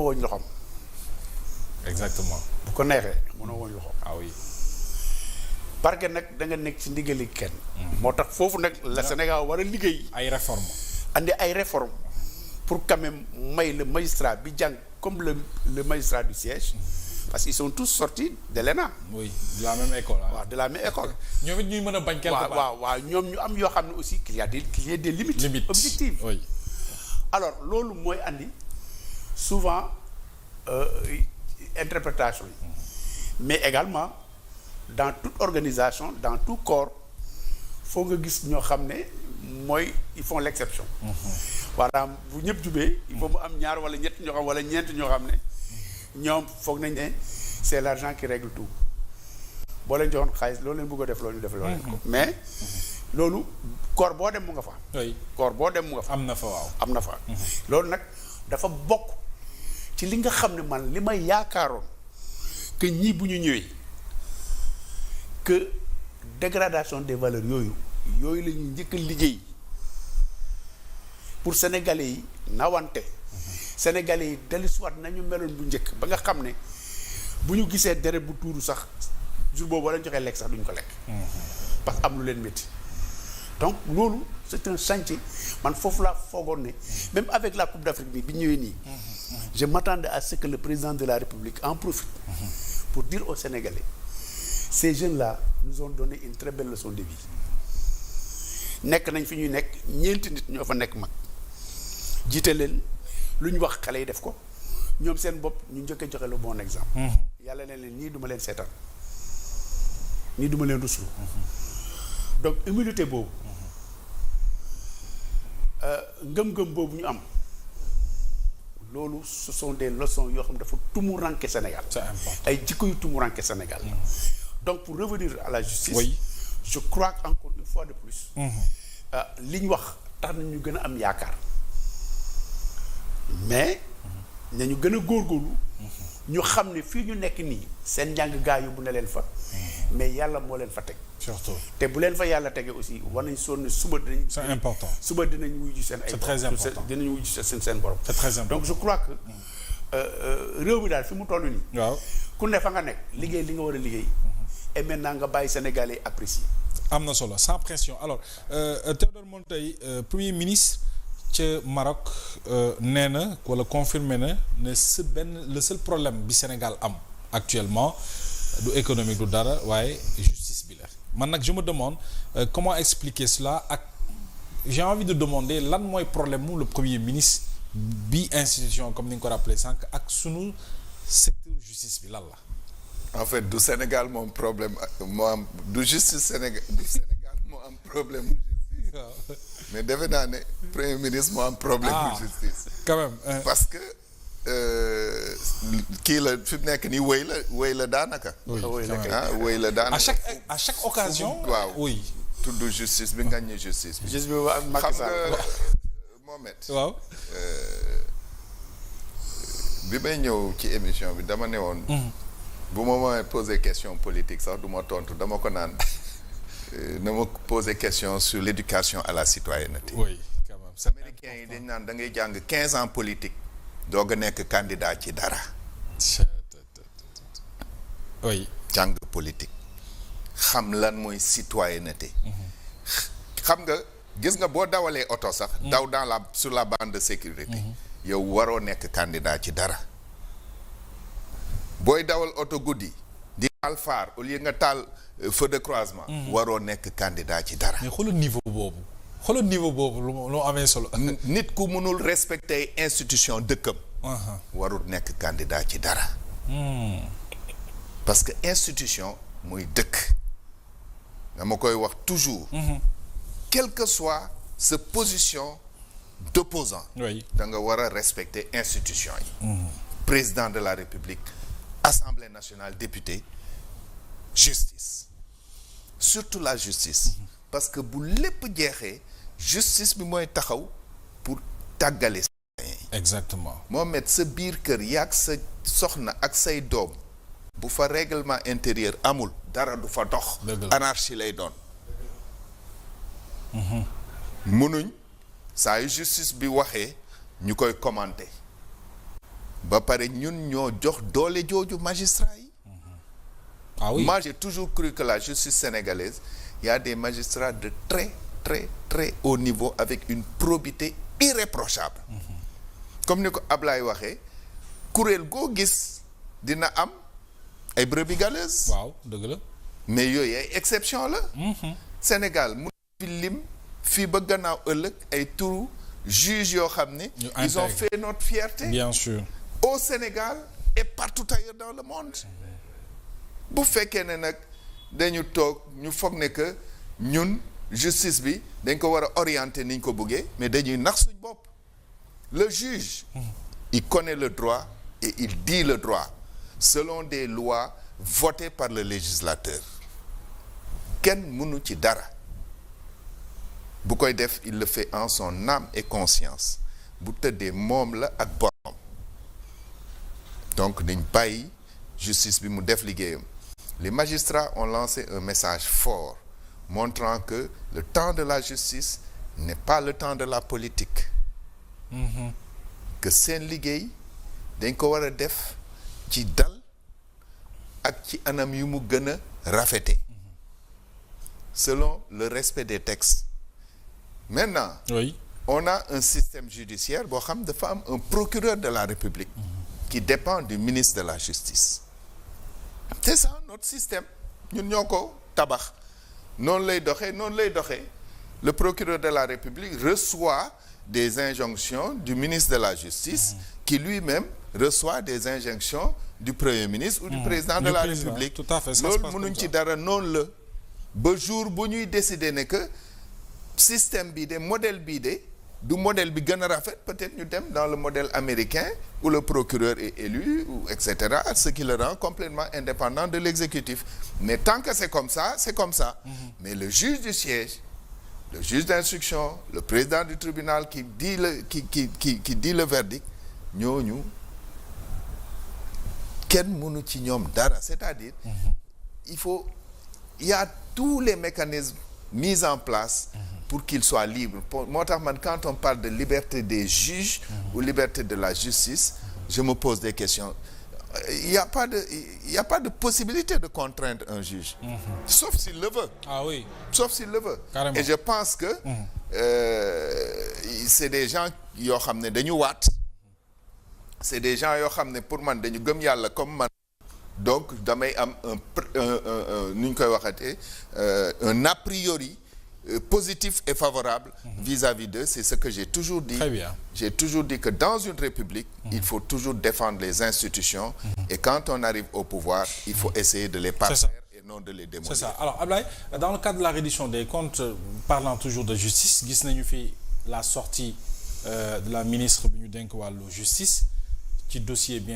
woñ loxoom. exactement. bu ko neexee mënoo woñ loxoom. ah oui. parce que nag da nga nekk ci ndigali kenn. moo tax foofu nag la Sénégal war a liggéey. ay réformes. andi ay réformes pour quand même may le magistrat bi jàng comme le magistrat du siège. parce qu'ils sont tous sortis de l'ENA. oui de la même école. waaw de la même école. ñoom it ñuy mën a bañ quelque part. waaw ñoom ñu am yoo xam ne aussi qu'il y a des limites. objectives. oui. alors loolu mooy andi souvent interprétation yi mais également dans toute organisation dans tout corps foo nga gis ñoo xam ne mooy ils font l'exception. voilà bu ñëpp jubee il faut mu am ñaar wala ñett ñoo xam wala ñeent ñoo xam ne ñoom foog nañ ne c'est l'argent qui règle tout boo leen joxoon xaalis loolu leen bëgg a def loolu ñu def loolu leen ko mais loolu corps boo dem mu nga fa. oui corps boo dem mu nga fa. am na fa waaw. am na fa. loolu nag dafa bokk ci li nga xam ne man li may yaakaaroon que ñii bu ñu ñëwee que dégradation des valeurs yooyu la ñuy njëkk a liggéey pour sénégalais yi nawante. sénégalais yi dellusiwaat nañu meloon bu njëkk ba nga xam ne bu ñu gisee deret bu tuuru sax jour boobu wala ñu joxee lekk sax duñ ko lekk. parce que am lu leen métti. donc loolu c'est un chantier man foofu laa foogoon ne même avec la Coupe d'Afrique bi ñëwee nii je m'attendais à ce que le président de la République en profite pour dire aux Sénégalais ces jeunes-là nous ont donné une très belle leçon de vie nekk nañ fi ñuy nekk ñeenti nit ñoo fa nekk mag jiite leen lu ñu wax xale yi def ko ñoom seen bopp ñu njëkk a joxe le bon exemple yàlla ne leen nii duma leen seetaan nii duma leen ruslu donc humilité boobu ngëm-ngëm boobu ñu am loolu ce sont des leçons yoo xam ne dafa tumuranke Sénégal. c'est important ay jikko yu tumuranke Sénégal. donc pour revenir à la justice. oui. je crois qu'encore une fois de plus. li ñu wax tax na ñu gën a am yaakaar mais nañu gën a góorgóorlu. ñu xam ne fii ñu nekk nii seen njàng gaa yóbbu na leen fa. mais yàlla moo leen fa teg. surtout te bu leen fa yàlla tegee aussi war nañ sonn suba dinañ. c'est important suba dinañ wuyu seen ay. c'est très important dinañ wuyu seen borom. c'est très important donc je crois que réew mi daal fi mu toll nii. waaw ku ne fa nga nekk liggéey li nga war a liggéey. et maintenant nga bàyyi Sénégalais apprécier. am na solo sans pression alors Théodore Monteil premier ministre ca Maroc nee na wala confirmé na ne le seul problème bi Sénégal am actuellement du économique du dara waaye justice bi la man nag je me demande comment expliquer cela ak j'ai envie de demander lan mooy problème mu le premier ministre bi institution comme ni nga ko rappelé sànq ak sunu secteur justice bi lan la. en fait du Sénégal moom problème moo am du justice Sénégal moo am problème mu justice mais defe naa ne premier ministre moo am problème mu justice quand même parce que kii la fi mu nekk nii wéy la daanaka wéy la daanaka à chaque occasion waaw oui tudd justice bi ngañ justice bi justice bi ak Macky Sall xam nga Mohamed waaw bi may ñëw ci émission bi dama ne woon bu ma posé question politique sax du ma tontu dama ko naan na ma posé question sur l'éducation à la citoyenneté. oui quand même c'est américains yi dañ naan da ngay jàng 15 ans politique doog a nekk candidat ci dara. oui. jàng politique xam lan mooy citoyenneté. xam nga gis nga boo dawalee oto sax. daw sur la bande de sécurité. yow waroo nekk candidat ci dara. booy dawal oto guddi di taal phare au lieu nga taal feu de croisement. waroo nekk candidat ci dara. mais xoolal niveau boobu lu amee solo. nit ku mënul respecter institution dëkkam. warul nekk candidat ci dara. parce que institution mooy dëkk. dama koy wax toujours. quelle que soit sa position d'opposant. oui da nga war a respecter institution yi. président de la République. Assemblée nationale, député, justice. Surtout la justice. Parce que bu lépp jeexee justice bi mooy taxaw pour tàggale citoyen yi. exactement. moo met sa biir kër yaag sa soxna ak say doom bu fa règlement intérieur amul dara du fa dox. anarchie lay doon. mënuñ saa yu justice bi waxee ñu koy commenter. ba pare ñun ñoo jox doole jooju magistrat yi. Ah oui. Moi j'ai toujours cru que la justice sénégalaise, il y a des magistrats de très très très haut niveau avec une probité irréprochable. Comme ni ko Ablaye waxee kuréel goo gis dina am ay brebis galeuses. waaw dëgg la. mais yooyu ay exception la. Sénégal mu fi lim fii ba gannaaw ëllëg ay turu juges yoo xam ne. ils ont fait notre fierté. bien sûr. au Sénégal et partout ailleurs dans le monde. bu fekkee ne nag dañu toog ñu foog ne que ñun justice bi dañ ko war a orienter ni ñu ko bëggee mais dañuy nax suñ bopp. Le juge, il connaît le droit et il dit le droit selon des lois votées par le législateur. Kenn mënu ci dara bu koy def il le fait en son âme et conscience bu tëddee moom la ak borom. Donc nañ bàyyi justice bi mu def liggéeyam. Les magistrats ont lancé un message fort montrant que le temps de la justice n'est pas le temps de la politique. Que seen liggéey dañ ko war a def ci dal ak ci anam yu mu gën a rafete selon le respect des textes. Maintenant oui. on a un système judiciaire boo xam dafa am un procureur de la République qui dépend du ministre de la Justice. C'est ça notre système ñun ñoo ko tabax noonu lay doxee le procureur de la République reçoit des injonctions du ministre de la Justice qui lui-même reçoit des injonctions du Premier ministre ou du président de la République. Tout à fait. loolu mënuñ ci dara noonu la ba jour bu ñuy décider ne que système bii de modèle bii de du modèle bi gën a rafet peut-être ñu dem dans le modèle américain où le procureur est élu ou etc., ce qui le rend complètement indépendant de l'exécutif. Mais tant que c'est comme ça, c'est comme ça. Mais le juge du siège, le juge d'instruction, le président du tribunal qui dit le verdict, ñooñu kenn mënu ci ñoom dara. C'est-à-dire il y a tous les mécanismes mis en place pour qu'ils soient libres. Moo tax man quand on parle de liberté des juges ou liberté de la justice, je me pose des questions. Il y a pas de possibilité de contraindre un juge. Sauf s'il le veut. Ah oui. Sauf s'il le veut. Carrément. Et je pense que c'est des gens yoo xam ne dañu waat. C'est des gens yoo xam ne pour man dañu gëm yàlla comme man. Donc damay am nu ñu koy waxatee un a priori positif et favorable vis-à-vis d'eux. C'est ce que j'ai toujours dit. Très bien. J'ai toujours dit que dans une république, il faut toujours défendre les institutions et quand on arrive au pouvoir, il faut essayer de les parfaire et non de les démolir. C'est ça. Alors Ablaye, dans le cadre de la reddition des comptes, parlant toujours de justice, gis nañu fi la sortie de la ministre bi ñu dénk wàllu justice ci dossier bien